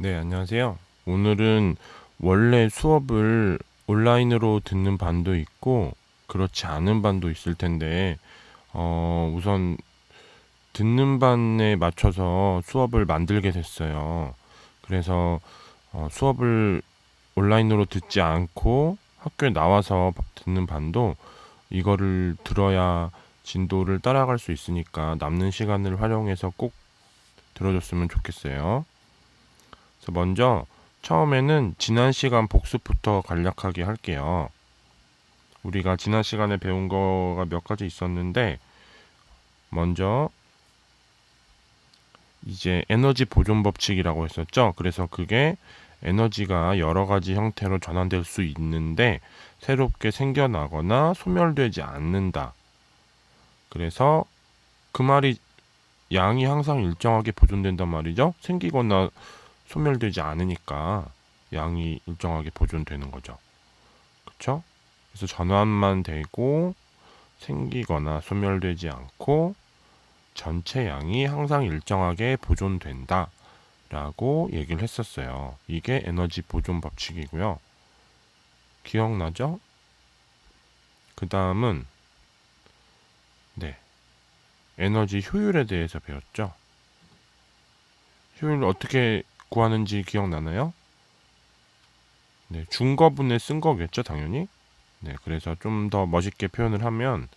네, 안녕하세요. 오늘은 원래 수업을 온라인으로 듣는 반도 있고, 그렇지 않은 반도 있을 텐데, 우선 듣는 반에 맞춰서 수업을 만들게 됐어요. 그래서 수업을 온라인으로 듣지 않고 학교에 나와서 듣는 반도 이거를 들어야 진도를 따라갈 수 있으니까 남는 시간을 활용해서 꼭 들어줬으면 좋겠어요. 그래서 먼저 처음에는 지난 시간 복습부터 간략하게 할게요. 우리가 지난 시간에 배운 거가 몇 가지 있었는데 먼저 이제 에너지 보존 법칙이라고 했었죠. 그래서 그게 에너지가 여러 가지 형태로 전환될 수 있는데 새롭게 생겨나거나 소멸되지 않는다. 그래서 그 말이 양이 항상 일정하게 보존된단 말이죠. 생기거나 소멸되지 않으니까 양이 일정하게 보존되는 거죠. 그쵸? 그래서 전환만 되고 생기거나 소멸되지 않고 전체 양이 항상 일정하게 보존된다 라고 얘기를 했었어요. 이게 에너지 보존 법칙이고요. 기억나죠? 그 다음은 네, 에너지 효율에 대해서 배웠죠. 효율을 어떻게 구하는지 기억나나요? 네, 중거분에 쓴 거겠죠, 당연히. 네, 그래서 좀 더 멋있게 표현을 하면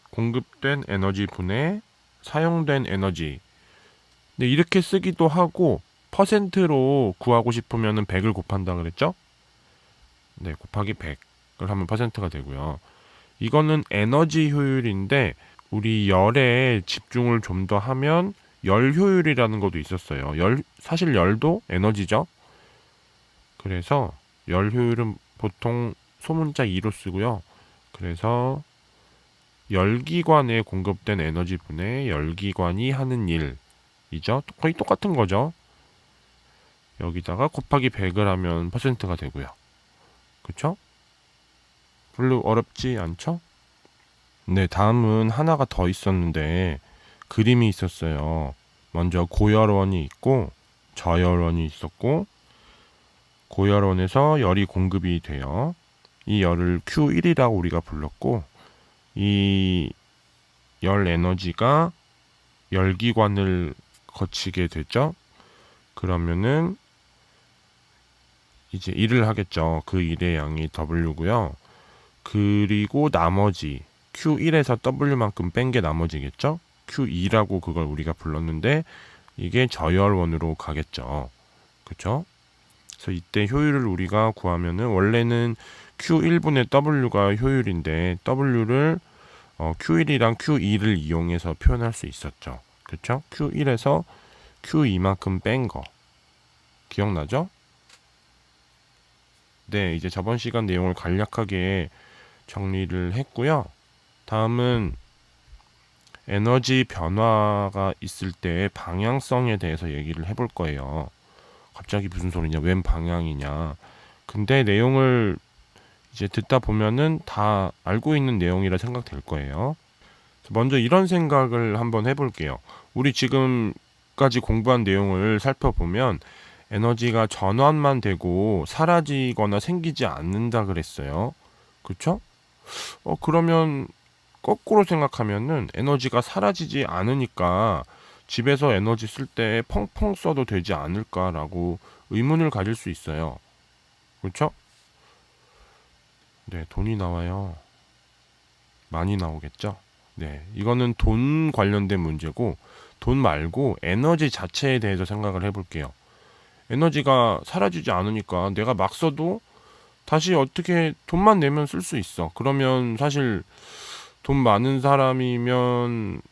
공급된 에너지 분의 사용된 에너지. 근데 이렇게 쓰기도 하고 퍼센트로 구하고 싶으면은 100을 곱한다 그랬죠? 네, 곱하기 100을 하면 퍼센트가 되고요. 이거는 에너지 효율인데 우리 열에 집중을 좀 더 하면 열 효율이라는 것도 있었어요. 사실 열도 에너지죠. 그래서 열 효율은 보통 소문자 2로 쓰고요. 그래서 열기관에 공급된 에너지 분의 열기관이 하는 일이죠. 거의 똑같은 거죠. 여기다가 곱하기 100을 하면 퍼센트가 되고요. 그쵸? 별로 어렵지 않죠? 네, 다음은 하나가 더 있었는데 그림이 있었어요. 먼저 고열원이 있고 저열원이 있었고 고열원에서 열이 공급이 돼요. 이 열을 Q1이라고 우리가 불렀고 이 열 에너지가 열기관을 거치게 되죠. 그러면은 이제 일을 하겠죠. 그 일의 양이 W고요. 그리고 나머지 Q1에서 W만큼 뺀 게 나머지겠죠. Q2라고 그걸 우리가 불렀는데 이게 저열원으로 가겠죠. 그쵸? 그래서 이때 효율을 우리가 구하면은 원래는 Q1분의 W가 효율인데 W를 Q1이랑 Q2를 이용해서 표현할 수 있었죠. 그쵸? Q1에서 Q2만큼 뺀 거. 기억나죠? 네, 이제 저번 시간 내용을 간략하게 정리를 했고요. 다음은 에너지 변화가 있을 때의 방향성에 대해서 얘기를 해볼 거예요. 갑자기 무슨 소리냐, 웬 방향이냐. 근데 내용을 이제 듣다 보면은 다 알고 있는 내용이라 생각될 거예요. 먼저 이런 생각을 한번 해볼게요. 우리 지금까지 공부한 내용을 살펴보면 에너지가 전환만 되고 사라지거나 생기지 않는다 그랬어요. 그쵸? 그러면 거꾸로 생각하면은 에너지가 사라지지 않으니까 집에서 에너지 쓸 때 펑펑 써도 되지 않을까라고 의문을 가질 수 있어요. 그렇죠? 네, 돈이 나와요. 많이 나오겠죠? 네, 이거는 돈 관련된 문제고 돈 말고 에너지 자체에 대해서 생각을 해볼게요. 에너지가 사라지지 않으니까 내가 막 써도 다시 어떻게 돈만 내면 쓸 수 있어. 그러면 사실 돈 많은 사람이면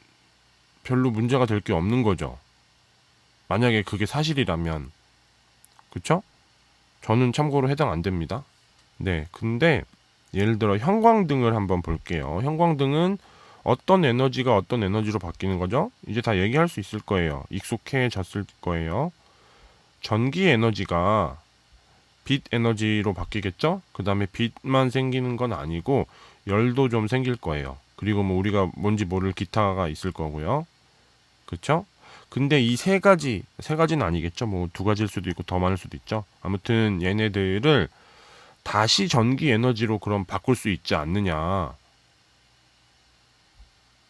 별로 문제가 될 게 없는 거죠. 만약에 그게 사실이라면. 그쵸? 저는 참고로 해당 안 됩니다. 네, 근데 예를 들어 형광등을 한번 볼게요. 형광등은 어떤 에너지가 어떤 에너지로 바뀌는 거죠? 이제 다 얘기할 수 있을 거예요. 익숙해졌을 거예요. 전기 에너지가 빛 에너지로 바뀌겠죠? 그 다음에 빛만 생기는 건 아니고 열도 좀 생길 거예요. 그리고 뭐 우리가 뭔지 모를 기타가 있을 거고요. 그쵸? 근데 이 세 가지는 아니겠죠. 뭐 두 가지일 수도 있고 더 많을 수도 있죠. 아무튼 얘네들을 다시 전기 에너지로 그럼 바꿀 수 있지 않느냐.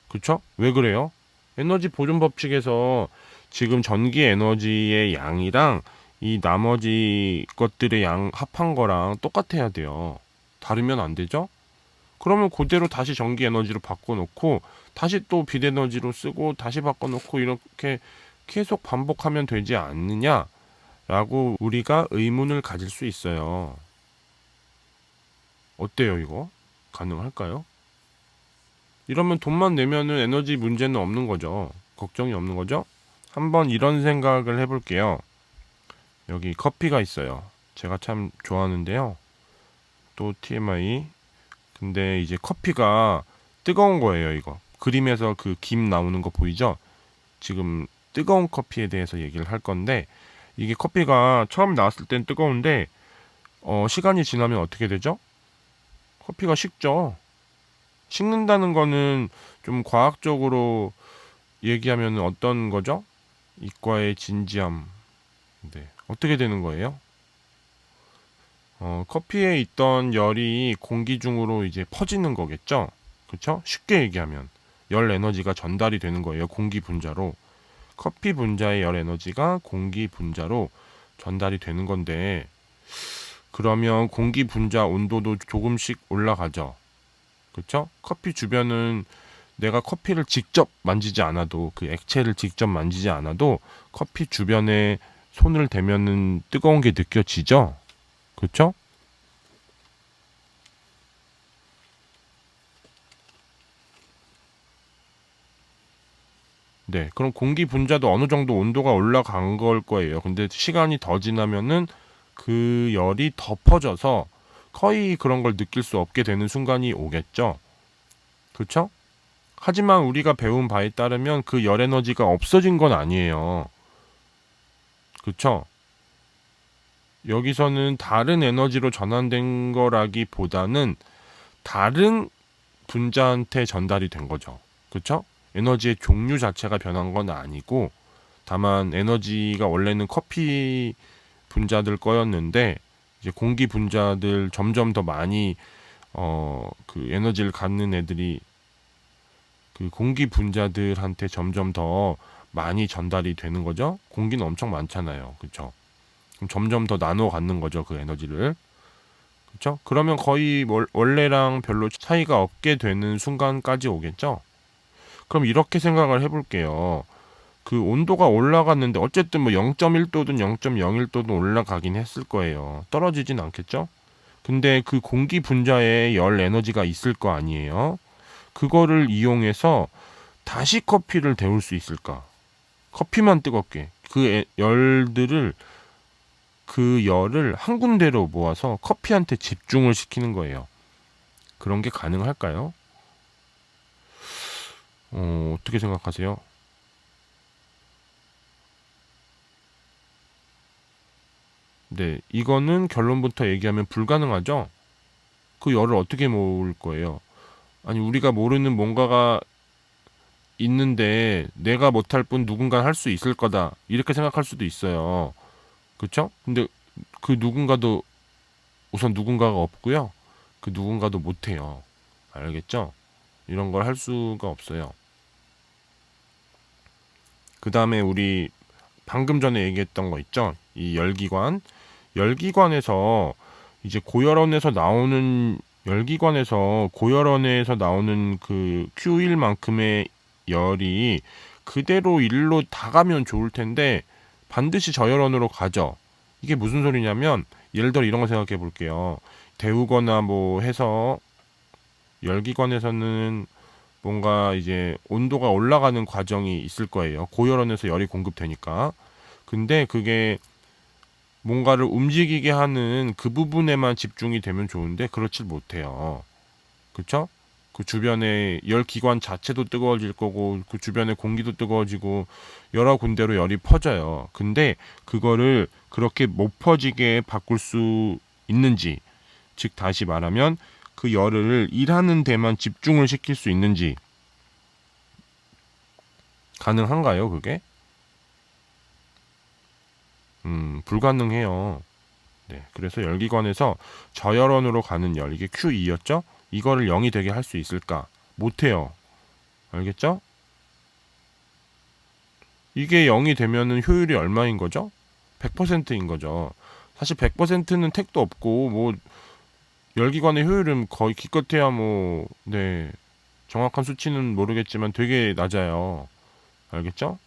그쵸? 왜 그래요? 에너지 보존 법칙에서 지금 전기 에너지의 양이랑 이 나머지 것들의 양 합한 거랑 똑같아야 돼요. 다르면 안 되죠? 그러면 그대로 다시 전기 에너지로 바꿔놓고 다시 또 빛 에너지로 쓰고 다시 바꿔놓고 이렇게 계속 반복하면 되지 않느냐라고 우리가 의문을 가질 수 있어요. 어때요, 이거? 가능할까요? 이러면 돈만 내면은 에너지 문제는 없는 거죠. 걱정이 없는 거죠. 한번 이런 생각을 해볼게요. 여기 커피가 있어요. 제가 참 좋아하는데요. 또 TMI. 근데 이제 커피가 뜨거운 거예요, 이거. 그림에서 그 김 나오는 거 보이죠? 지금 뜨거운 커피에 대해서 얘기를 할 건데, 이게 커피가 처음 나왔을 땐 뜨거운데, 시간이 지나면 어떻게 되죠? 커피가 식죠. 식는다는 거는 좀 과학적으로 얘기하면 어떤 거죠? 이과의 진지함. 네. 어떻게 되는 거예요? 커피에 있던 열이 공기 중으로 이제 퍼지는 거겠죠? 그쵸? 쉽게 얘기하면 열 에너지가 전달이 되는 거예요. 공기 분자로. 커피 분자의 열 에너지가 공기 분자로 전달이 되는 건데, 그러면 공기 분자 온도도 조금씩 올라가죠. 그쵸? 커피 주변은 내가 커피를 직접 만지지 않아도, 그 액체를 직접 만지지 않아도 커피 주변에 손을 대면은 뜨거운 게 느껴지죠? 그쵸? 네. 그럼 공기 분자도 어느 정도 온도가 올라간 걸 거예요. 근데 시간이 더 지나면은 그 열이 더 퍼져서 거의 그런 걸 느낄 수 없게 되는 순간이 오겠죠. 그쵸? 하지만 우리가 배운 바에 따르면 그 열 에너지가 없어진 건 아니에요. 그쵸? 여기서는 다른 에너지로 전환된 거라기보다는 다른 분자한테 전달이 된 거죠. 그쵸? 에너지의 종류 자체가 변한 건 아니고, 다만 에너지가 원래는 커피 분자들 거였는데 이제 공기 분자들 점점 더 많이 그 에너지를 갖는 애들이 그 공기 분자들한테 점점 더 많이 전달이 되는 거죠. 공기는 엄청 많잖아요. 그쵸? 그럼 점점 더 나눠 갖는 거죠. 그 에너지를. 그쵸? 그러면 거의 원래랑 별로 차이가 없게 되는 순간까지 오겠죠. 그럼 이렇게 생각을 해볼게요. 그 온도가 올라갔는데 어쨌든 뭐 0.1도든 0.01도든 올라가긴 했을 거예요. 떨어지진 않겠죠? 근데 그 공기 분자에 열 에너지가 있을 거 아니에요. 그거를 이용해서 다시 커피를 데울 수 있을까? 커피만 뜨겁게 그 열들을, 그 열을 한 군데로 모아서 커피한테 집중을 시키는 거예요. 그런 게 가능할까요? 어떻게 생각하세요? 네, 이거는 결론부터 얘기하면 불가능하죠? 그 열을 어떻게 모을 거예요? 아니, 우리가 모르는 뭔가가 있는데 내가 못할 뿐 누군가 할 수 있을 거다. 이렇게 생각할 수도 있어요. 그쵸? 근데 그 누군가도, 우선 누군가가 없고요. 그 누군가도 못해요. 알겠죠? 이런 걸 할 수가 없어요. 그 다음에 우리 방금 전에 얘기했던 거 있죠? 이 열기관. 열기관에서 이제 고열원에서 나오는, 열기관에서 고열원에서 나오는 그 Q1만큼의 열이 그대로 일로 다 가면 좋을 텐데 반드시 저열원으로 가죠. 이게 무슨 소리냐면, 예를 들어 이런 거 생각해 볼게요. 데우거나 뭐 해서 열기관에서는 뭔가 이제 온도가 올라가는 과정이 있을 거예요. 고열원에서 열이 공급되니까. 근데 그게 뭔가를 움직이게 하는 그 부분에만 집중이 되면 좋은데 그렇지 못해요. 그쵸? 그 주변에 열 기관 자체도 뜨거워질 거고 그 주변의 공기도 뜨거워지고 여러 군데로 열이 퍼져요. 근데 그거를 그렇게 못 퍼지게 바꿀 수 있는지, 즉 다시 말하면 그 열을 일하는 데만 집중을 시킬 수 있는지 가능한가요, 그게? 불가능해요. 네, 그래서 열기관에서 저열원으로 가는 열, 이게 Q2였죠? 이거를 0이 되게 할 수 있을까? 못해요. 알겠죠? 이게 0이 되면은 효율이 얼마인 거죠? 100%인 거죠. 사실 100%는 택도 없고, 뭐, 열기관의 효율은 거의 기껏해야 뭐, 네, 정확한 수치는 모르겠지만 되게 낮아요. 알겠죠?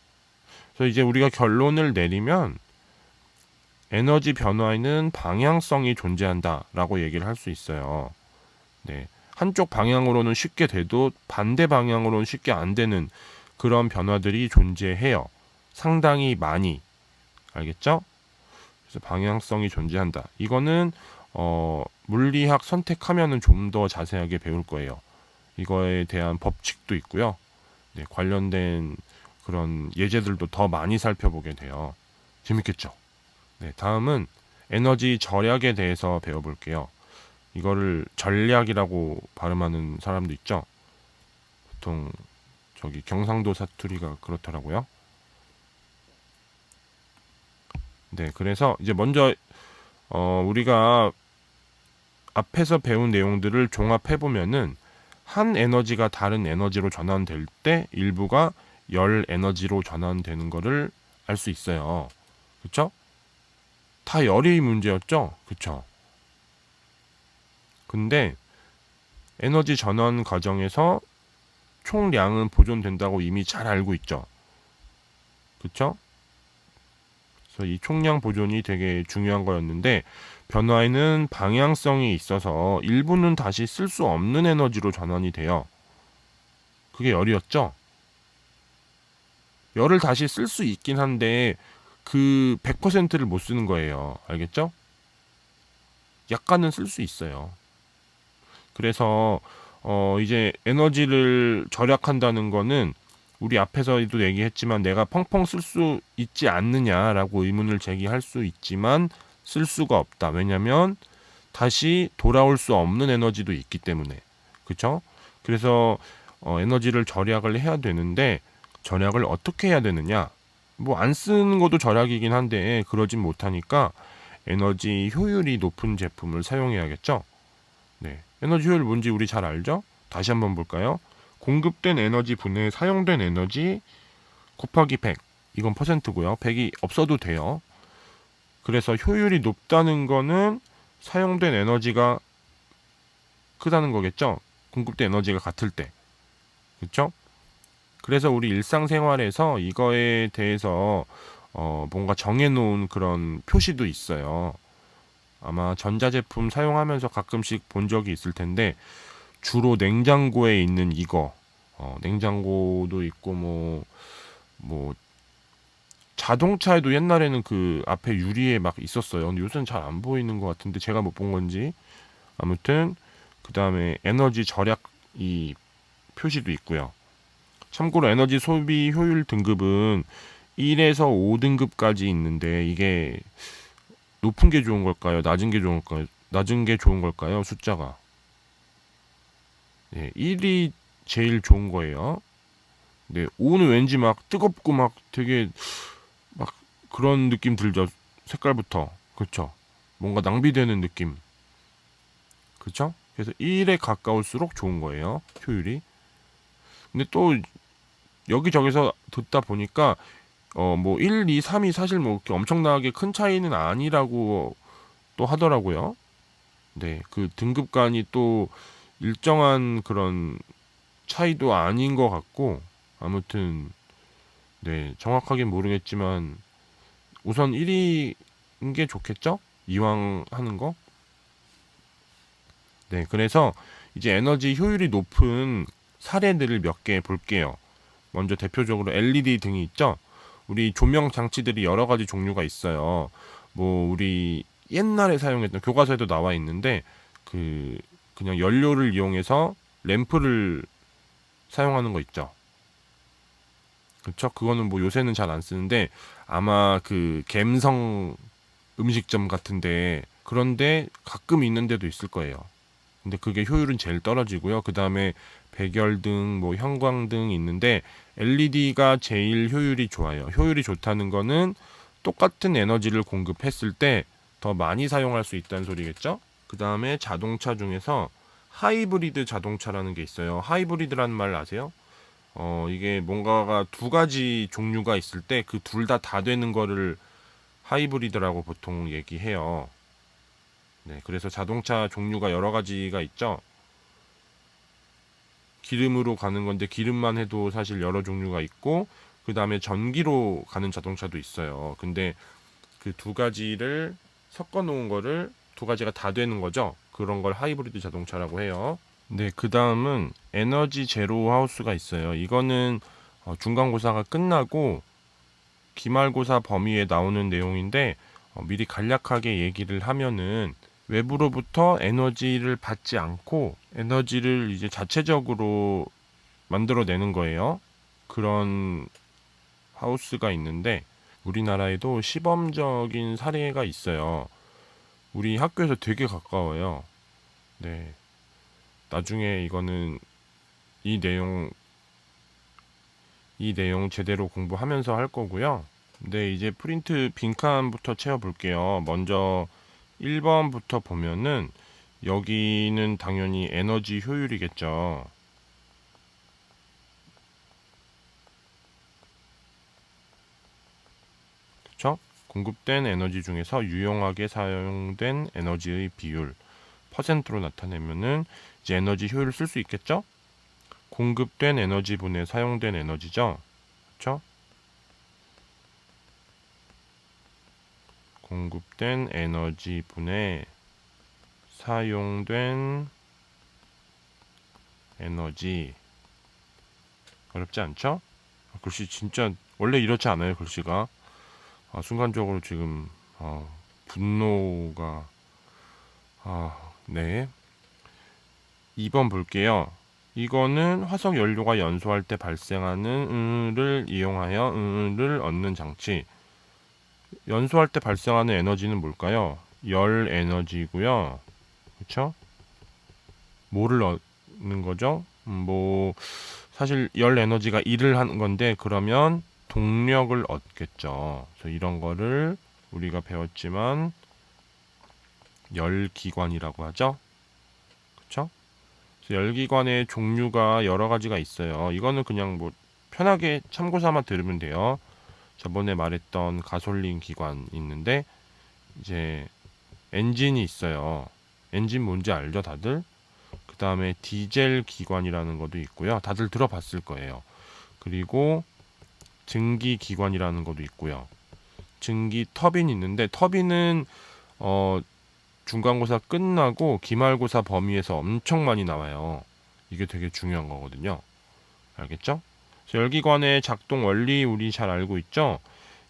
그래서 이제 우리가 결론을 내리면 에너지 변화에는 방향성이 존재한다라고 얘기를 할 수 있어요. 네. 한쪽 방향으로는 쉽게 돼도 반대 방향으로는 쉽게 안 되는 그런 변화들이 존재해요. 상당히 많이. 알겠죠? 그래서 방향성이 존재한다. 이거는 물리학 선택하면은 좀 더 자세하게 배울 거예요. 이거에 대한 법칙도 있고요. 네, 관련된 그런 예제들도 더 많이 살펴보게 돼요. 재밌겠죠? 네, 다음은 에너지 절약에 대해서 배워볼게요. 이거를 전략이라고 발음하는 사람도 있죠. 보통 저기 경상도 사투리가 그렇더라고요. 네, 그래서 이제 먼저 우리가 앞에서 배운 내용들을 종합해 보면은 한 에너지가 다른 에너지로 전환될 때 일부가 열 에너지로 전환되는 거를 알 수 있어요. 그렇죠? 다 열이 문제였죠? 그렇죠? 근데 에너지 전환 과정에서 총량은 보존된다고 이미 잘 알고 있죠. 그렇죠? 그래서 이 총량 보존이 되게 중요한 거였는데 변화에는 방향성이 있어서 일부는 다시 쓸 수 없는 에너지로 전환이 돼요. 그게 열이었죠. 열을 다시 쓸 수 있긴 한데 그 100%를 못 쓰는 거예요. 알겠죠? 약간은 쓸 수 있어요. 그래서 이제 에너지를 절약한다는 거는 우리 앞에서도 얘기했지만 내가 펑펑 쓸 수 있지 않느냐라고 의문을 제기할 수 있지만 쓸 수가 없다. 왜냐하면 다시 돌아올 수 없는 에너지도 있기 때문에. 그렇죠? 그래서 에너지를 절약을 해야 되는데 절약을 어떻게 해야 되느냐? 뭐 안 쓰는 것도 절약이긴 한데 그러진 못하니까 에너지 효율이 높은 제품을 사용해야겠죠? 네. 에너지 효율 뭔지 우리 잘 알죠? 다시 한번 볼까요? 공급된 에너지 분해 사용된 에너지 곱하기 100. 이건 퍼센트고요. 100이 없어도 돼요. 그래서 효율이 높다는 거는 사용된 에너지가 크다는 거겠죠? 공급된 에너지가 같을 때. 그렇죠? 그래서 우리 일상생활에서 이거에 대해서 뭔가 정해놓은 그런 표시도 있어요. 아마 전자제품 사용하면서 가끔씩 본 적이 있을 텐데 주로 냉장고에 있는 이거 냉장고도 있고 뭐 자동차에도 옛날에는 그 앞에 유리에 막 있었어요. 근데 요새는 잘 안 보이는 것 같은데 제가 못 본 건지 아무튼 그 다음에 에너지 절약 이 표시도 있고요. 참고로 에너지 소비 효율 등급은 1에서 5등급까지 있는데 이게 높은 게 좋은 걸까요? 낮은 게 좋은 걸까요? 낮은 게 좋은 걸까요? 숫자가. 네, 1이 제일 좋은 거예요. 네, 5는 왠지 막 뜨겁고 막 되게 막 그런 느낌 들죠. 색깔부터. 그렇죠? 뭔가 낭비되는 느낌. 그렇죠? 그래서 1에 가까울수록 좋은 거예요. 효율이. 근데 또 여기저기서 듣다 보니까 뭐 1, 2, 3이 사실 뭐 이렇게 엄청나게 큰 차이는 아니라고 또 하더라고요. 네, 그 등급간이 또 일정한 그런 차이도 아닌 것 같고 아무튼 네, 정확하게 모르겠지만 우선 1위인 게 좋겠죠? 이왕 하는 거. 네, 그래서 이제 에너지 효율이 높은 사례들을 몇 개 볼게요. 먼저 대표적으로 LED 등이 있죠. 우리 조명 장치들이 여러 가지 종류가 있어요. 뭐 우리 옛날에 사용했던 교과서에도 나와 있는데 그 그냥 연료를 이용해서 램프를 사용하는 거 있죠. 그렇죠? 그거는 뭐 요새는 잘 안 쓰는데 아마 그 갬성 음식점 같은데 그런데 가끔 있는 데도 있을 거예요. 근데 그게 효율은 제일 떨어지고요. 그 다음에 백열등, 뭐 형광등 있는데 LED가 제일 효율이 좋아요. 효율이 좋다는 거는 똑같은 에너지를 공급했을 때 더 많이 사용할 수 있다는 소리겠죠? 그 다음에 자동차 중에서 하이브리드 자동차라는 게 있어요. 하이브리드라는 말 아세요? 이게 뭔가가 두 가지 종류가 있을 때 그 둘 다 되는 거를 하이브리드라고 보통 얘기해요. 네, 그래서 자동차 종류가 여러 가지가 있죠. 기름으로 가는 건데 기름만 해도 사실 여러 종류가 있고, 그 다음에 전기로 가는 자동차도 있어요. 근데 그 두 가지를 섞어 놓은 거를 두 가지가 다 되는 거죠. 그런 걸 하이브리드 자동차라고 해요. 네, 그 다음은 에너지 제로 하우스가 있어요. 이거는 중간고사가 끝나고 기말고사 범위에 나오는 내용인데, 미리 간략하게 얘기를 하면은 외부로부터 에너지를 받지 않고 에너지를 이제 자체적으로 만들어내는 거예요. 그런 하우스가 있는데 우리나라에도 시범적인 사례가 있어요. 우리 학교에서 되게 가까워요. 네. 나중에 이거는 이 내용 이 내용 제대로 공부하면서 할 거고요. 네, 이제 프린트 빈칸부터 채워 볼게요. 먼저 1번부터 보면은 여기는 당연히 에너지 효율이겠죠. 그쵸? 공급된 에너지 중에서 유용하게 사용된 에너지의 비율 퍼센트로 나타내면은 이제 에너지 효율을 쓸 수 있겠죠? 공급된 에너지분의 사용된 에너지죠. 그쵸? 공급된 에너지분의 사용된 에너지. 어렵지 않죠? 글씨 진짜 원래 이렇지 않아요, 글씨가. 순간적으로 지금 분노가 네. 2번 볼게요. 이거는 화석 연료가 연소할 때 발생하는 을 이용하여 을 얻는 장치. 연소할 때 발생하는 에너지는 뭘까요? 열 에너지고요. 그렇죠? 뭐를 얻는 거죠? 뭐 사실 열 에너지가 일을 하는 건데 그러면 동력을 얻겠죠. 그래서 이런 거를 우리가 배웠지만 열기관이라고 하죠. 그렇죠? 열기관의 종류가 여러 가지가 있어요. 이거는 그냥 뭐 편하게 참고 삼아 들으면 돼요. 저번에 말했던 가솔린 기관 있는데 이제 엔진이 있어요. 엔진 뭔지 알죠, 다들? 그 다음에 디젤 기관이라는 것도 있고요. 다들 들어봤을 거예요. 그리고 증기 기관이라는 것도 있고요. 증기 터빈이 있는데 터빈은 어, 중간고사 끝나고 기말고사 범위에서 엄청 많이 나와요. 이게 되게 중요한 거거든요. 알겠죠? 열기관의 작동 원리 우리 잘 알고 있죠?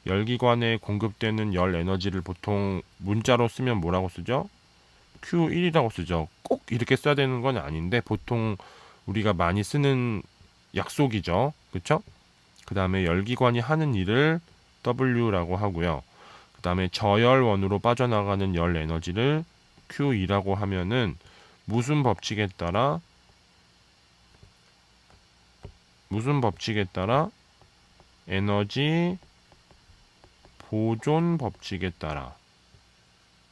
열기관에 공급되는 열 에너지를 보통 문자로 쓰면 뭐라고 쓰죠? Q1이라고 쓰죠. 꼭 이렇게 써야 되는 건 아닌데 보통 우리가 많이 쓰는 약속이죠. 그쵸? 그 다음에 열기관이 하는 일을 W라고 하고요. 그 다음에 저열원으로 빠져나가는 열 에너지를 Q2라고 하면은 무슨 법칙에 따라 에너지 보존 법칙에 따라.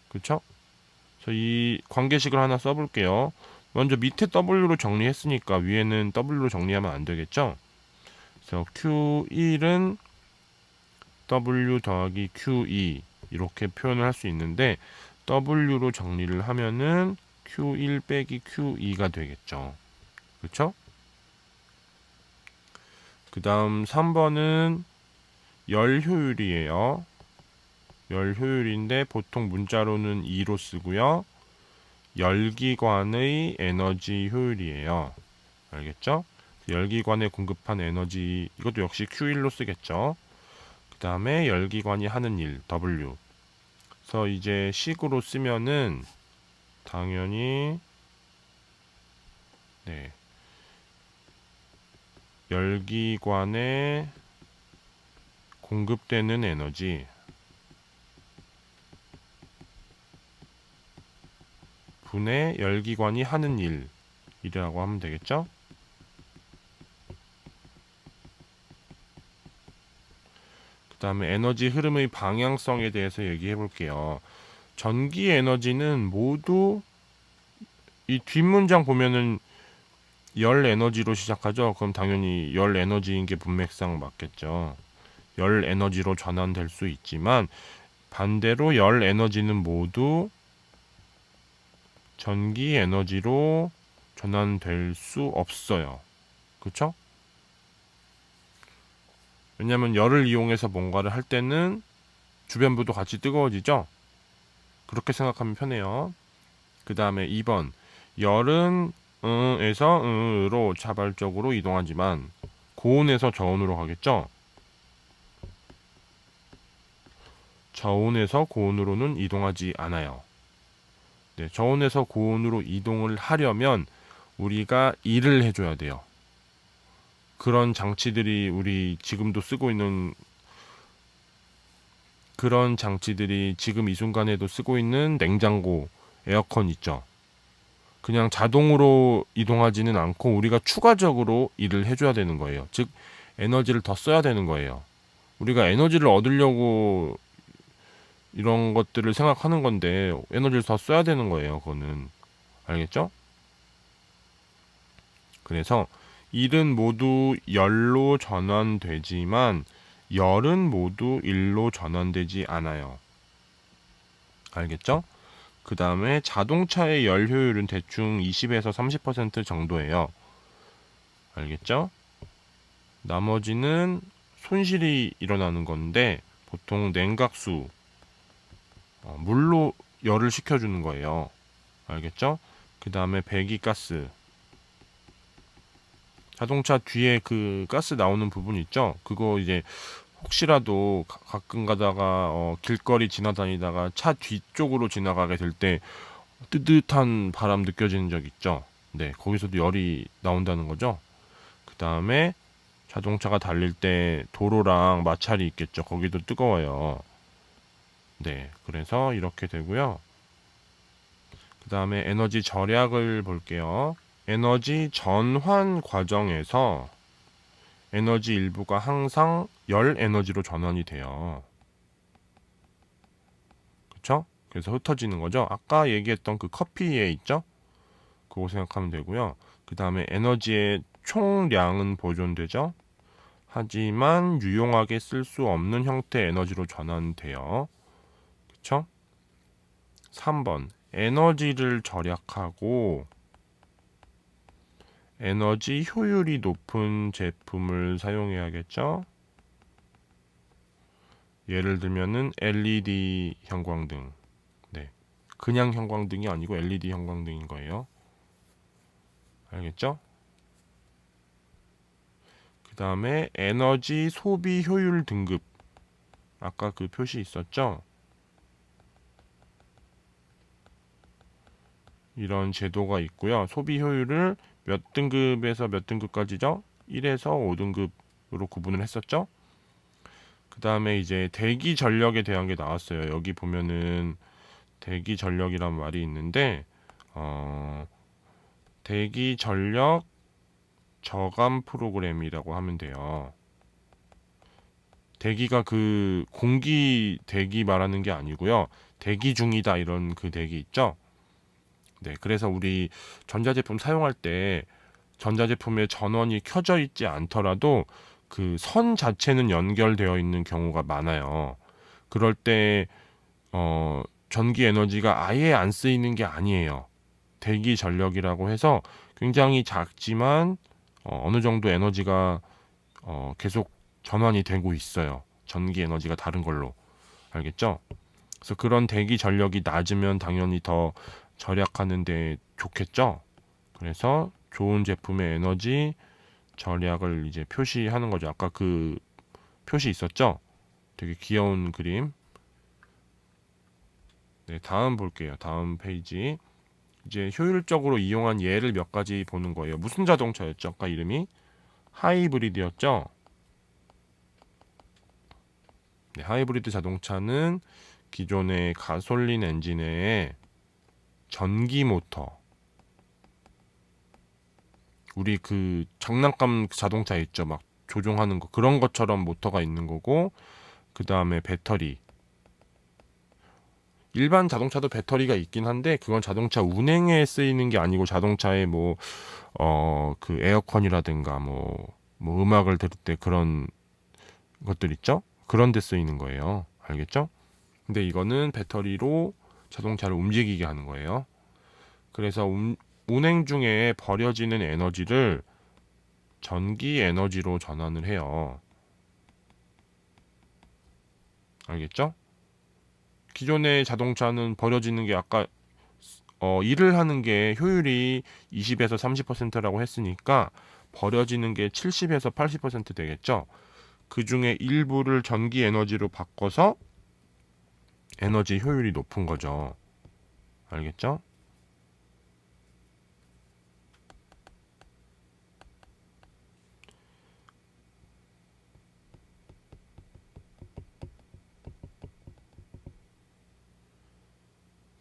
그쵸? 그래서 이 관계식을 하나 써볼게요. 먼저 밑에 W로 정리했으니까 위에는 W로 정리하면 안 되겠죠? 그래서 Q1은 W 더하기 Q2 이렇게 표현을 할 수 있는데 W로 정리를 하면은 Q1 빼기 Q2가 되겠죠. 그렇죠? 그 다음 3번은 열 효율이에요. 열 효율인데 보통 문자로는 2로 쓰고요. 열기관의 에너지 효율이에요. 알겠죠? 열기관에 공급한 에너지 이것도 역시 Q1로 쓰겠죠. 그 다음에 열기관이 하는 일 W. 그래서 이제 식으로 쓰면은 당연히 네. 열기관에 공급되는 에너지 분의 열기관이 하는 일이라고 하면 되겠죠? 그 그다음에 에너지 흐름의 방향성에 대해서 얘기해 볼게요. 전기 에너지는 모두 이 뒷문장 보면은 열 에너지로 시작하죠. 그럼 당연히 열 에너지인 게 문맥상 맞겠죠. 열 에너지로 전환될 수 있지만 반대로 열 에너지는 모두 전기 에너지로 전환될 수 없어요. 그렇죠? 왜냐하면 열을 이용해서 뭔가를 할 때는 주변부도 같이 뜨거워지죠. 그렇게 생각하면 편해요. 그 다음에 2번 열은 에서 으로 자발적으로 이동하지만 고온에서 저온으로 가겠죠. 저온에서 고온으로는 이동하지 않아요. 네, 저온에서 고온으로 이동을 하려면 우리가 일을 해줘야 돼요. 그런 장치들이 우리 지금도 쓰고 있는 그런 장치들이 지금 이 순간에도 쓰고 있는 냉장고, 에어컨 있죠. 그냥 자동으로 이동하지는 않고 우리가 추가적으로 일을 해줘야 되는 거예요. 즉 에너지를 더 써야 되는 거예요. 우리가 에너지를 얻으려고 이런 것들을 생각하는 건데 에너지를 더 써야 되는 거예요. 그거는 알겠죠? 그래서 일은 모두 열로 전환되지만 열은 모두 일로 전환되지 않아요. 알겠죠? 그 다음에 자동차의 열 효율은 대충 20에서 30% 정도예요. 알겠죠? 나머지는 손실이 일어나는 건데 보통 냉각수, 물로 열을 식혀주는 거예요. 알겠죠? 그 다음에 배기가스, 자동차 뒤에 그 가스 나오는 부분 있죠? 그거 이제 혹시라도 가끔 가다가 길거리 지나다니다가 차 뒤쪽으로 지나가게 될 때 뜨뜻한 바람 느껴지는 적 있죠? 네, 거기서도 열이 나온다는 거죠. 그 다음에 자동차가 달릴 때 도로랑 마찰이 있겠죠. 거기도 뜨거워요. 네, 그래서 이렇게 되고요. 그 다음에 에너지 절약을 볼게요. 에너지 전환 과정에서 에너지 일부가 항상 열 에너지로 전환이 돼요. 그쵸? 그래서 흩어지는 거죠. 아까 얘기했던 그 커피에 있죠? 그거 생각하면 되고요. 그 다음에 에너지의 총량은 보존되죠. 하지만 유용하게 쓸 수 없는 형태의 에너지로 전환돼요. 그쵸? 3번 에너지를 절약하고 에너지 효율이 높은 제품을 사용해야겠죠? 예를 들면은 LED 형광등. 네. 그냥 형광등이 아니고 LED 형광등인 거예요. 알겠죠? 그 다음에 에너지 소비 효율 등급. 아까 그 표시 있었죠? 이런 제도가 있고요. 소비 효율을 몇 등급에서 몇 등급까지죠? 1에서 5등급으로 구분을 했었죠? 그 다음에 이제 대기 전력에 대한 게 나왔어요. 여기 보면은 대기 전력이란 말이 있는데, 대기 전력 저감 프로그램이라고 하면 돼요. 대기가 그 공기 대기 말하는 게 아니고요. 대기 중이다 이런 그 대기 있죠? 네, 그래서 우리 전자제품 사용할 때 전자제품의 전원이 켜져 있지 않더라도 그 선 자체는 연결되어 있는 경우가 많아요. 그럴 때 전기 에너지가 아예 안 쓰이는 게 아니에요. 대기 전력이라고 해서 굉장히 작지만 어느 정도 에너지가 계속 전환이 되고 있어요. 전기 에너지가 다른 걸로. 알겠죠? 그래서 그런 대기 전력이 낮으면 당연히 더 절약하는 데 좋겠죠? 그래서 좋은 제품의 에너지 절약을 이제 표시하는 거죠. 아까 그 표시 있었죠? 되게 귀여운 그림. 네, 다음 볼게요. 다음 페이지. 이제 효율적으로 이용한 예를 몇 가지 보는 거예요. 무슨 자동차였죠? 아까 이름이 하이브리드였죠? 네, 하이브리드 자동차는 기존의 가솔린 엔진에 전기 모터, 우리 그 장난감 자동차 있죠? 막 조종하는 거 그런 것처럼 모터가 있는 거고 그 다음에 배터리. 일반 자동차도 배터리가 있긴 한데 그건 자동차 운행에 쓰이는 게 아니고 자동차에 뭐 그 에어컨이라든가 뭐 음악을 들을 때 그런 것들 있죠? 그런 데 쓰이는 거예요. 알겠죠? 근데 이거는 배터리로 자동차를 움직이게 하는 거예요. 그래서 운행 중에 버려지는 에너지를 전기 에너지로 전환을 해요. 알겠죠? 기존의 자동차는 버려지는 게 아까 일을 하는 게 효율이 20에서 30%라고 했으니까 버려지는 게 70에서 80% 되겠죠. 그 중에 일부를 전기 에너지로 바꿔서 에너지 효율이 높은 거죠. 알겠죠?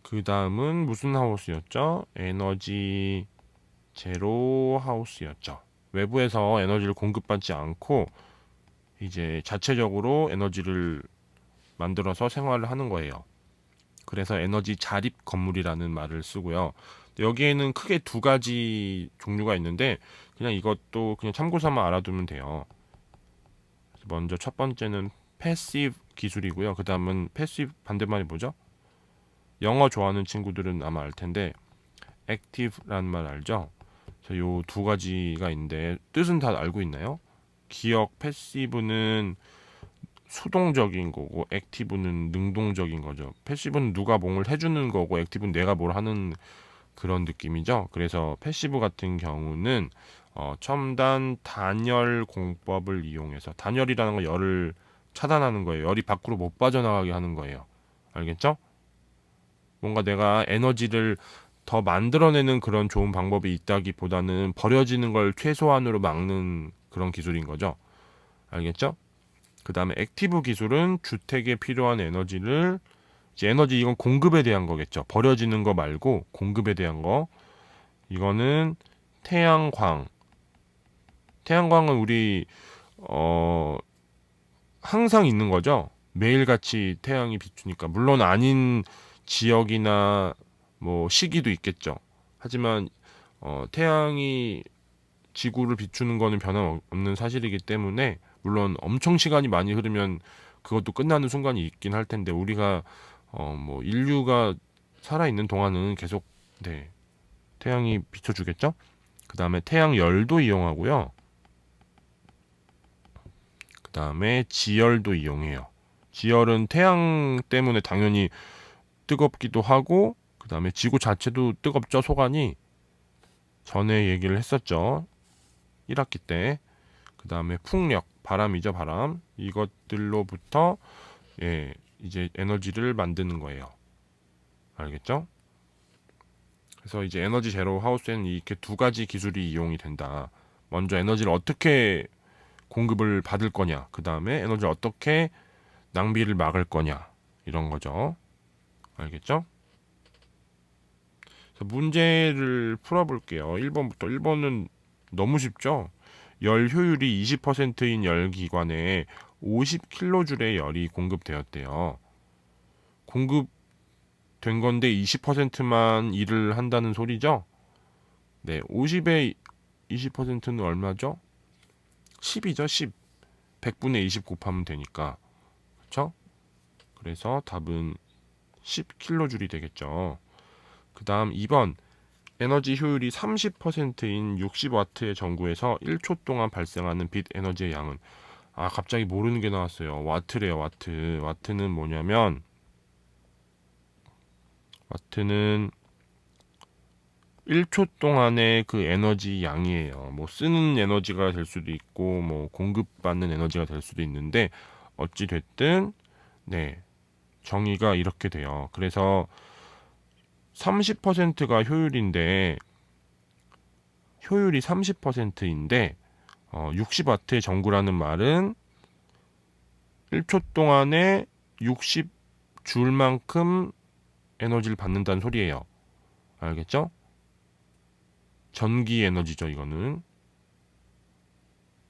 그 다음은 무슨 하우스였죠? 에너지 제로 하우스였죠. 외부에서 에너지를 공급받지 않고 이제 자체적으로 에너지를 만들어서 생활을 하는 거예요. 그래서 에너지 자립 건물이라는 말을 쓰고요. 여기에는 크게 두 가지 종류가 있는데 그냥 이것도 그냥 참고 삼아 알아두면 돼요. 먼저 첫 번째는 패시브 기술이고요. 그 다음은 패시브 반대말이 뭐죠? 영어 좋아하는 친구들은 아마 알 텐데 액티브라는 말 알죠? 요 두 가지가 있는데 뜻은 다 알고 있나요? 기억 패시브는 수동적인 거고 액티브는 능동적인 거죠. 패시브는 누가 뭔을 해주는 거고 액티브는 내가 뭘 하는 그런 느낌이죠. 그래서 패시브 같은 경우는 첨단 단열 공법을 이용해서 단열이라는 건 열을 차단하는 거예요. 열이 밖으로 못 빠져나가게 하는 거예요. 알겠죠? 뭔가 내가 에너지를 더 만들어내는 그런 좋은 방법이 있다기보다는 버려지는 걸 최소한으로 막는 그런 기술인 거죠. 알겠죠? 그 다음에 액티브 기술은 주택에 필요한 에너지를 이제 에너지 이건 공급에 대한 거겠죠. 버려지는 거 말고 공급에 대한 거. 이거는 태양광. 태양광은 우리 어 항상 있는 거죠. 매일같이 태양이 비추니까 물론 아닌 지역이나 뭐 시기도 있겠죠. 하지만 태양이 지구를 비추는 거는 변함없는 사실이기 때문에 물론 엄청 시간이 많이 흐르면 그것도 끝나는 순간이 있긴 할 텐데 우리가 뭐 인류가 살아 있는 동안은 계속 네, 태양이 비춰주겠죠. 그 다음에 태양 열도 이용하고요. 그 다음에 지열도 이용해요. 지열은 태양 때문에 당연히 뜨겁기도 하고 그 다음에 지구 자체도 뜨겁죠. 속안이 전에 얘기를 했었죠. 1학기 때. 그 다음에 풍력, 바람이죠, 바람. 이것들로부터 예, 이제 에너지를 만드는 거예요. 알겠죠? 그래서 이제 에너지 제로 하우스에는 이렇게 두 가지 기술이 이용이 된다. 먼저 에너지를 어떻게 공급을 받을 거냐. 그 다음에 에너지를 어떻게 낭비를 막을 거냐. 이런 거죠. 알겠죠? 그래서 문제를 풀어볼게요. 1번부터. 1번은 너무 쉽죠? 열 효율이 20%인 열기관에 50kJ의 열이 공급되었대요. 공급된 건데 20%만 일을 한다는 소리죠? 네, 50의 20%는 얼마죠? 10이죠, 10. 100분의 20 곱하면 되니까. 그렇죠? 그래서 답은 10kJ이 되겠죠. 그 다음 2번. 에너지 효율이 30%인 60W의 전구에서 1초 동안 발생하는 빛 에너지의 양은 갑자기 모르는 게 나왔어요. 와트래요, 와트. 와트는 뭐냐면 와트는 1초 동안의 그 에너지 양이에요. 뭐 쓰는 에너지가 될 수도 있고 뭐 공급받는 에너지가 될 수도 있는데 어찌 됐든 네. 정의가 이렇게 돼요. 그래서 30%가 효율인데 효율이 30%인데 60W의 전구라는 말은 1초 동안에 60줄만큼 에너지를 받는다는 소리예요. 알겠죠? 전기 에너지죠, 이거는.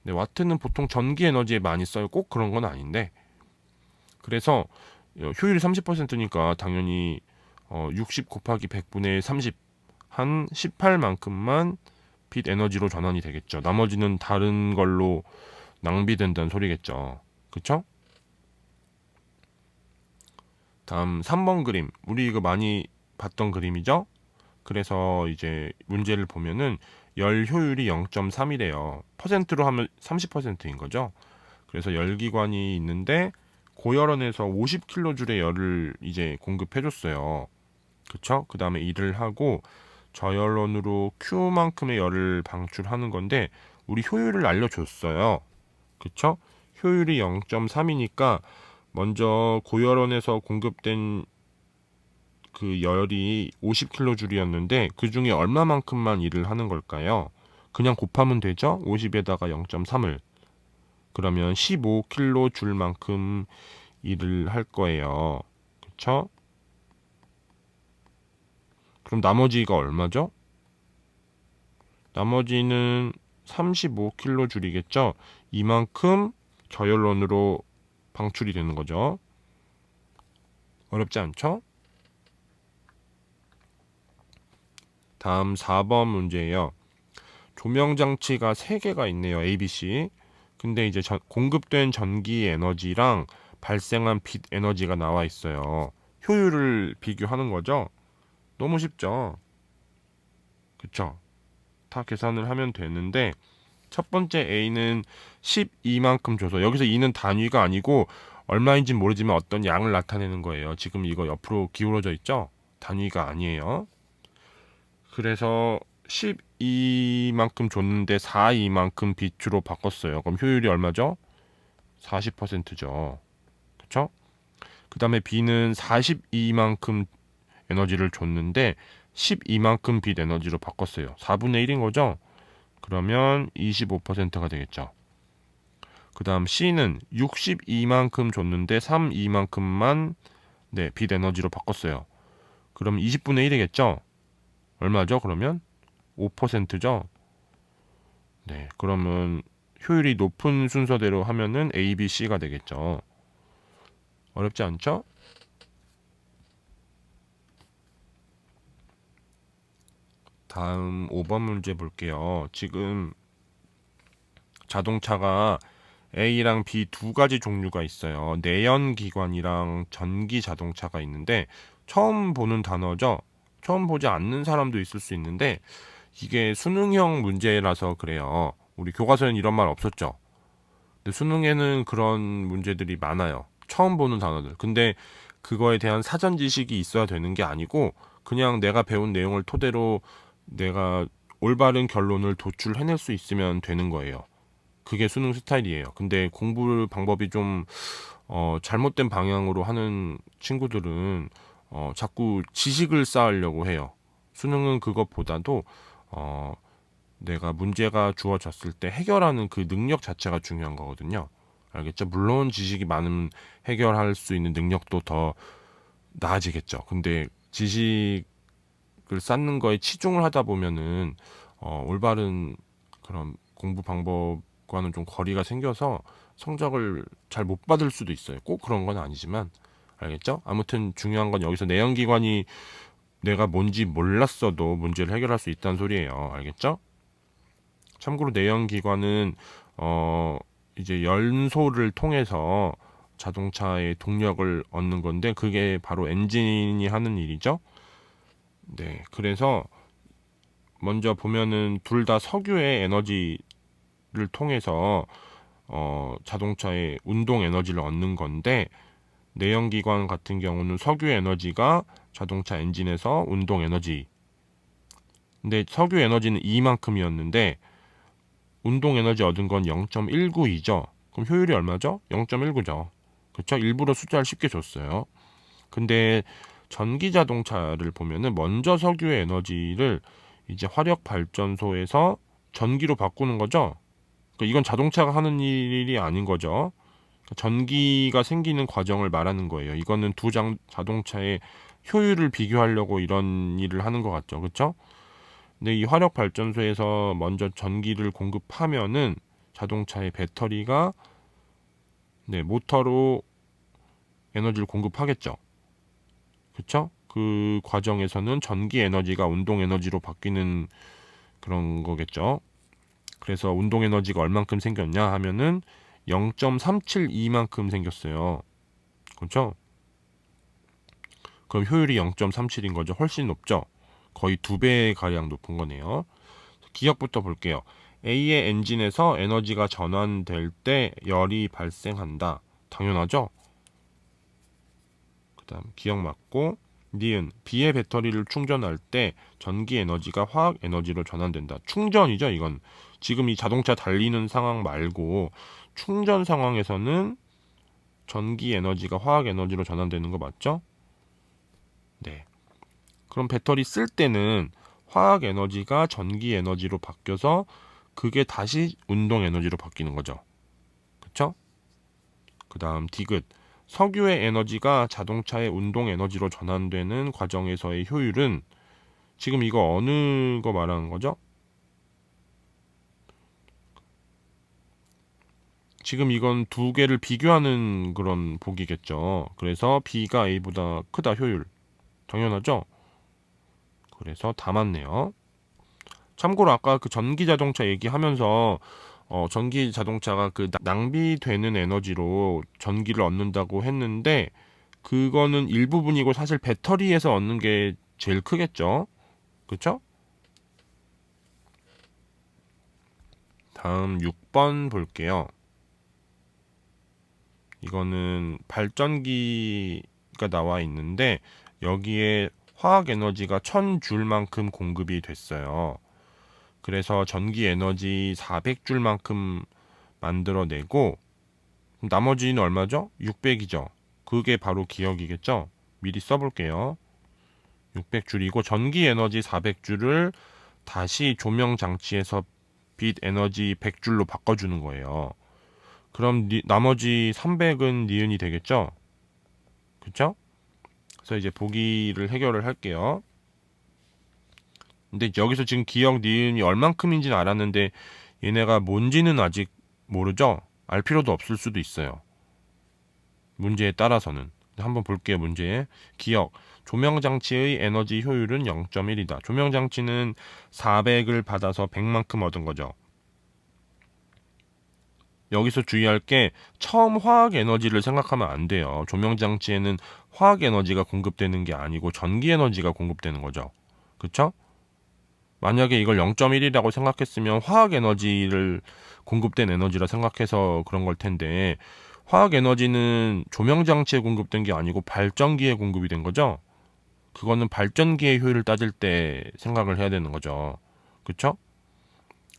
네, 와트는 보통 전기 에너지에 많이 써요. 꼭 그런 건 아닌데 그래서 효율이 30%니까 당연히 60 곱하기 100분의 30, 한 18만큼만 빛 에너지로 전환이 되겠죠. 나머지는 다른 걸로 낭비된다는 소리겠죠. 그쵸? 다음 3번 그림. 우리 이거 많이 봤던 그림이죠? 그래서 이제 문제를 보면은 열 효율이 0.3이래요. 퍼센트로 하면 30%인 거죠. 그래서 열기관이 있는데 고열원에서 50kJ의 열을 이제 공급해줬어요. 그쵸? 그 다음에 일을 하고 저열원으로 Q만큼의 열을 방출하는 건데 우리 효율을 알려줬어요. 그쵸? 효율이 0.3이니까 먼저 고열원에서 공급된 그 열이 50kJ이었는데 그 중에 얼마만큼만 일을 하는 걸까요? 그냥 곱하면 되죠? 50에다가 0.3을. 그러면 15kJ만큼 일을 할 거예요. 그쵸? 그럼 나머지가 얼마죠? 나머지는 35kJ이겠죠? 이만큼 저열원으로 방출이 되는 거죠. 어렵지 않죠? 다음 4번 문제예요. 조명 장치가 3개가 있네요. ABC. 근데 이제 공급된 전기 에너지랑 발생한 빛 에너지가 나와 있어요. 효율을 비교하는 거죠. 너무 쉽죠? 그쵸? 다 계산을 하면 되는데 첫 번째 A는 12만큼 줘서 여기서 2는 단위가 아니고 얼마인지 모르지만 어떤 양을 나타내는 거예요. 지금 이거 옆으로 기울어져 있죠? 단위가 아니에요. 그래서 12만큼 줬는데 42만큼 빛으로 바꿨어요. 그럼 효율이 얼마죠? 40%죠. 그쵸? 그 다음에 B는 42만큼 에너지를 줬는데 12만큼 빛 에너지로 바꿨어요. 4분의 1인 거죠? 그러면 25%가 되겠죠. 그 다음 C는 62만큼 줬는데 32만큼만 빛 에너지로 바꿨어요. 그럼 20분의 1이겠죠? 얼마죠? 그러면 5%죠? 네, 그러면 효율이 높은 순서대로 하면은 A, B, C가 되겠죠. 어렵지 않죠? 다음 5번 문제 볼게요. 지금 자동차가 A랑 B 두 가지 종류가 있어요. 내연기관이랑 전기 자동차가 있는데 처음 보는 단어죠. 처음 보지 않는 사람도 있을 수 있는데 이게 수능형 문제라서 그래요. 우리 교과서에는 이런 말 없었죠. 근데 수능에는 그런 문제들이 많아요. 처음 보는 단어들. 근데 그거에 대한 사전 지식이 있어야 되는 게 아니고 그냥 내가 배운 내용을 토대로 내가 올바른 결론을 도출해낼 수 있으면 되는 거예요. 그게 수능 스타일이에요. 근데 공부 방법이 좀 잘못된 방향으로 하는 친구들은 자꾸 지식을 쌓으려고 해요. 수능은 그것보다도 어, 내가 문제가 주어졌을 때 해결하는 그 능력 자체가 중요한 거거든요. 알겠죠? 물론 지식이 많으면 해결할 수 있는 능력도 더 나아지겠죠. 근데 지식을 쌓는 거에 치중을 하다 보면은 올바른 그런 공부 방법과는 좀 거리가 생겨서 성적을 잘 못 받을 수도 있어요. 꼭 그런 건 아니지만 알겠죠? 아무튼 중요한 건 여기서 내연기관이 내가 뭔지 몰랐어도 문제를 해결할 수 있다는 소리예요. 알겠죠? 참고로 내연기관은 이제 연소를 통해서 자동차의 동력을 얻는 건데 그게 바로 엔진이 하는 일이죠. 네, 그래서 먼저 보면은 둘 다 석유의 에너지를 통해서 자동차의 운동 에너지를 얻는 건데 내연기관 같은 경우는 석유 에너지가 자동차 엔진에서 운동 에너지. 근데 석유 에너지는 이만큼이었는데 운동 에너지 얻은 건 0.192죠. 그럼 효율이 얼마죠? 0.19죠. 그렇죠? 일부러 숫자를 쉽게 줬어요. 근데 전기 자동차를 보면은 먼저 석유의 에너지를 이제 화력 발전소에서 전기로 바꾸는 거죠. 그러니까 이건 자동차가 하는 일이 아닌 거죠. 전기가 생기는 과정을 말하는 거예요. 이거는 자동차의 효율을 비교하려고 이런 일을 하는 것 같죠. 그렇죠? 근데 이 화력 발전소에서 먼저 전기를 공급하면은 자동차의 배터리가 모터로 에너지를 공급하겠죠. 그쵸? 그 과정에서는 전기 에너지가 운동 에너지로 바뀌는 그런 거겠죠. 그래서 운동 에너지가 얼만큼 생겼냐 하면은 0.372만큼 생겼어요. 그렇죠? 그럼 효율이 0.37인 거죠. 훨씬 높죠. 거의 2배 가량 높은 거네요. 기억부터 볼게요. A의 엔진에서 에너지가 전환될 때 열이 발생한다. 당연하죠? 그 다음 기억 맞고, 니은 B의 배터리를 충전할 때 전기 에너지가 화학 에너지로 전환된다. 충전이죠, 이건. 지금 이 자동차 달리는 상황 말고 충전 상황에서는 전기 에너지가 화학 에너지로 전환되는 거 맞죠? 네. 그럼 배터리 쓸 때는 화학 에너지가 전기 에너지로 바뀌어서 그게 다시 운동 에너지로 바뀌는 거죠. 그쵸? 그 다음 디귿. 석유의 에너지가 자동차의 운동 에너지로 전환되는 과정에서의 효율은 지금 이거 어느 거 말하는 거죠? 지금 이건 두 개를 비교하는 그런 보기겠죠. 그래서 B가 A보다 크다 효율. 당연하죠? 그래서 다 맞네요. 참고로 아까 그 전기 자동차 얘기하면서 전기 자동차가 그 낭비되는 에너지로 전기를 얻는다고 했는데 그거는 일부분이고 사실 배터리에서 얻는 게 제일 크겠죠. 그렇죠? 다음 6번 볼게요. 이거는 발전기가 나와 있는데 여기에 화학 에너지가 1000줄만큼 공급이 됐어요. 그래서 전기 에너지 400줄만큼 만들어내고 나머지는 얼마죠? 600이죠. 그게 바로 기억이겠죠? 미리 써볼게요. 600줄이고 전기 에너지 400줄을 다시 조명 장치에서 빛 에너지 100줄로 바꿔주는 거예요. 그럼 나머지 300은 니은이 되겠죠? 그쵸? 그래서 이제 보기를 해결을 할게요. 근데 여기서 지금 기억 니은이 얼만큼인지는 알았는데 얘네가 뭔지는 아직 모르죠? 알 필요도 없을 수도 있어요. 문제에 따라서는. 한번 볼게요. 문제. 기억. 조명장치의 에너지 효율은 0.1이다. 조명장치는 400을 받아서 100만큼 얻은 거죠. 여기서 주의할 게 처음 화학 에너지를 생각하면 안 돼요. 조명장치에는 화학 에너지가 공급되는 게 아니고 전기 에너지가 공급되는 거죠. 그쵸? 만약에 이걸 0.1이라고 생각했으면 화학 에너지를 공급된 에너지라 생각해서 그런 걸 텐데 화학 에너지는 조명 장치에 공급된 게 아니고 발전기에 공급이 된 거죠. 그거는 발전기의 효율을 따질 때 생각을 해야 되는 거죠. 그쵸?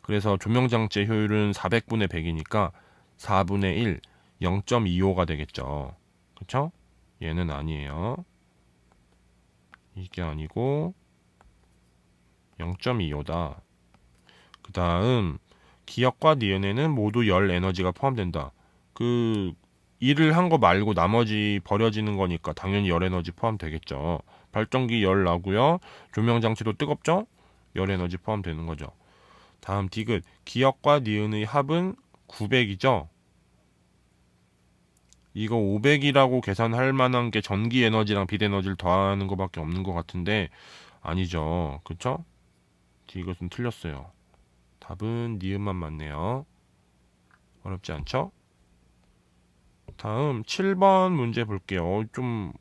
그래서 조명 장치의 효율은 400분의 100이니까 4분의 1, 0.25가 되겠죠. 그쵸? 얘는 아니에요. 이게 아니고 0.25다. 그 다음 기억과 니은에는 모두 열 에너지가 포함된다. 그 일을 한 거 말고 나머지 버려지는 거니까 당연히 열 에너지 포함되겠죠. 발전기 열 나고요. 조명 장치도 뜨겁죠? 열 에너지 포함되는 거죠. 다음 디귿. 기억과 니은의 합은 900이죠. 이거 500이라고 계산할 만한 게 전기 에너지랑 빛 에너지를 더하는 것밖에 없는 것 같은데 아니죠. 그쵸? 디귿은 틀렸어요. 답은 니은만 맞네요. 어렵지 않죠? 다음 7번 문제 볼게요. 좀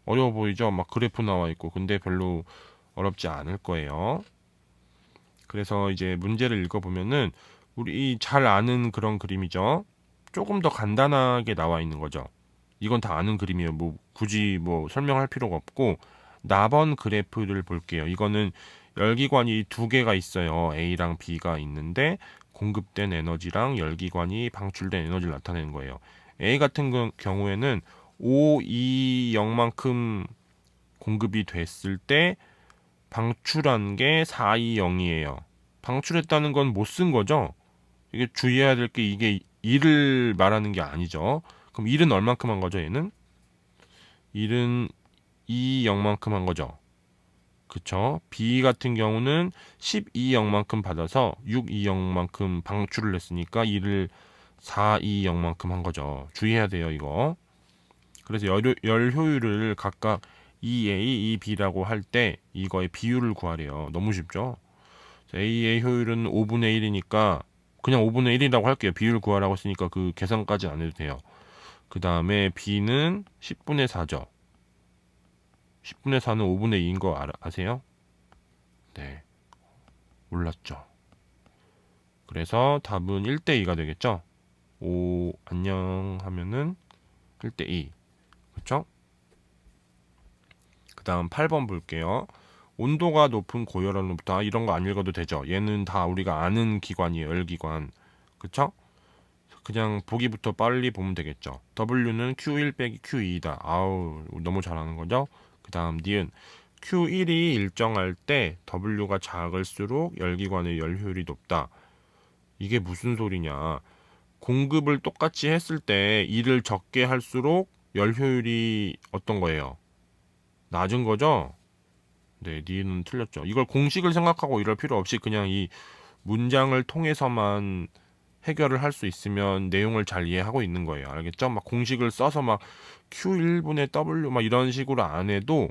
어려워 보이죠? 막 그래프 나와 있고 근데 별로 어렵지 않을 거예요. 그래서 이제 문제를 읽어보면은 우리 잘 아는 그런 그림이죠. 조금 더 간단하게 나와 있는 거죠. 이건 다 아는 그림이에요. 뭐 굳이 뭐 설명할 필요가 없고 나번 그래프를 볼게요. 이거는 열기관이 두 개가 있어요. A랑 B가 있는데 공급된 에너지랑 열기관이 방출된 에너지를 나타내는 거예요. A 같은 경우에는 520만큼 공급이 됐을 때 방출한 게 420이에요. 방출했다는 건 못 쓴 거죠. 이게 주의해야 될 게 이게 1을 말하는 게 아니죠. 그럼 1은 얼만큼 한 거죠, 얘는? 1은 2영만큼 한 거죠. 그쵸? B 같은 경우는 12영만큼 받아서 620만큼 방출을 했으니까 1을 420만큼 한 거죠. 주의해야 돼요, 이거. 그래서 열 효율을 각각 EA, EB라고 할 때 이거의 비율을 구하래요. 너무 쉽죠? A의 효율은 5분의 1이니까 그냥 5분의 1이라고 할게요. 비율 구하라고 했으니까 그 계산까지 안 해도 돼요. 그 다음에 B는 10분의 4죠. 10분의 4는 5분의 2인 거 아세요? 네, 몰랐죠. 그래서 답은 1대 2가 되겠죠? 오, 안녕 하면은 1대 2. 그쵸? 그 다음 8번 볼게요. 온도가 높은 고열원로부터 이런 거 안 읽어도 되죠. 얘는 다 우리가 아는 기관이에요. 열기관. 그쵸? 그냥 보기부터 빨리 보면 되겠죠. W는 Q1 빼기 Q2다. 아우, 너무 잘하는 거죠? 그 다음 니은 Q1이 일정할 때 W가 작을수록 열기관의 열 효율이 높다. 이게 무슨 소리냐? 공급을 똑같이 했을 때 일을 적게 할수록 열 효율이 어떤 거예요? 낮은 거죠? 네, 니은 틀렸죠. 이걸 공식을 생각하고 이럴 필요 없이 그냥 이 문장을 통해서만 해결을 할 수 있으면 내용을 잘 이해하고 있는 거예요. 알겠죠? 막 공식을 써서 막 Q1분의 W 막 이런 식으로 안 해도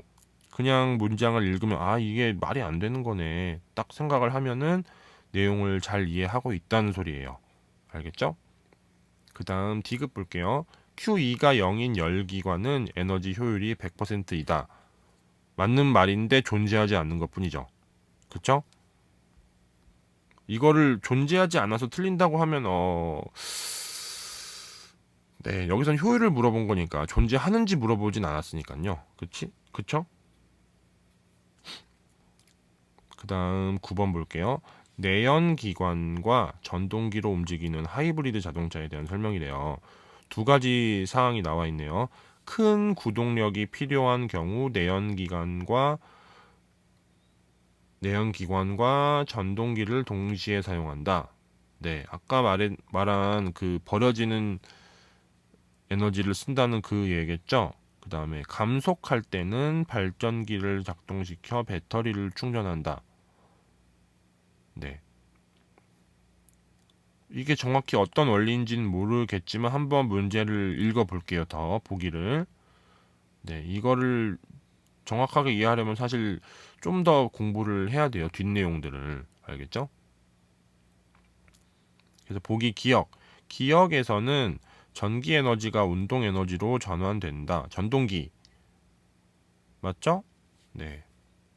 그냥 문장을 읽으면 아, 이게 말이 안 되는 거네. 딱 생각을 하면은 내용을 잘 이해하고 있다는 소리예요. 알겠죠? 그 다음 D급 볼게요. Q2가 0인 열기관은 에너지 효율이 100%이다. 맞는 말인데 존재하지 않는 것 뿐이죠. 그쵸? 이거를 존재하지 않아서 틀린다고 하면 네, 여기선 효율을 물어본 거니까 존재하는지 물어보진 않았으니까요. 그치? 그쵸? 그 다음 9번 볼게요. 내연기관과 전동기로 움직이는 하이브리드 자동차에 대한 설명이래요. 두 가지 사항이 나와 있네요. 큰 구동력이 필요한 경우 내연기관과 전동기를 동시에 사용한다. 네, 아까 말한 그 버려지는 에너지를 쓴다는 그 얘기겠죠. 그 다음에 감속할 때는 발전기를 작동시켜 배터리를 충전한다. 네. 이게 정확히 어떤 원리인지는 모르겠지만 한번 문제를 읽어볼게요. 더 보기를. 네, 이거를 정확하게 이해하려면 사실 좀 더 공부를 해야 돼요. 뒷내용들을. 알겠죠? 그래서 보기 기억. 기억에서는 전기 에너지가 운동 에너지로 전환된다. 전동기. 맞죠? 네.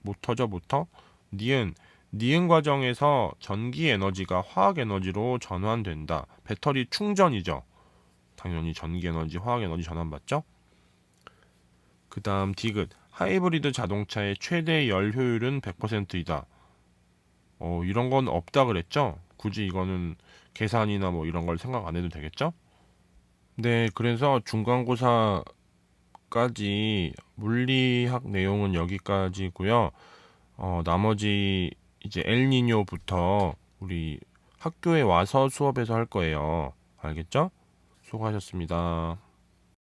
모터죠, 모터. 니은 과정에서 전기 에너지가 화학 에너지로 전환된다. 배터리 충전이죠. 당연히 전기 에너지, 화학 에너지 전환 받죠? 그 다음 디귿. 하이브리드 자동차의 최대 열 효율은 100%이다. 이런 건 없다 그랬죠? 굳이 이거는 계산이나 뭐 이런 걸 생각 안 해도 되겠죠? 네, 그래서 중간고사까지 물리학 내용은 여기까지고요. 나머지 이제 엘니뇨부터 우리 학교에 와서 수업에서 할 거예요. 알겠죠? 수고하셨습니다.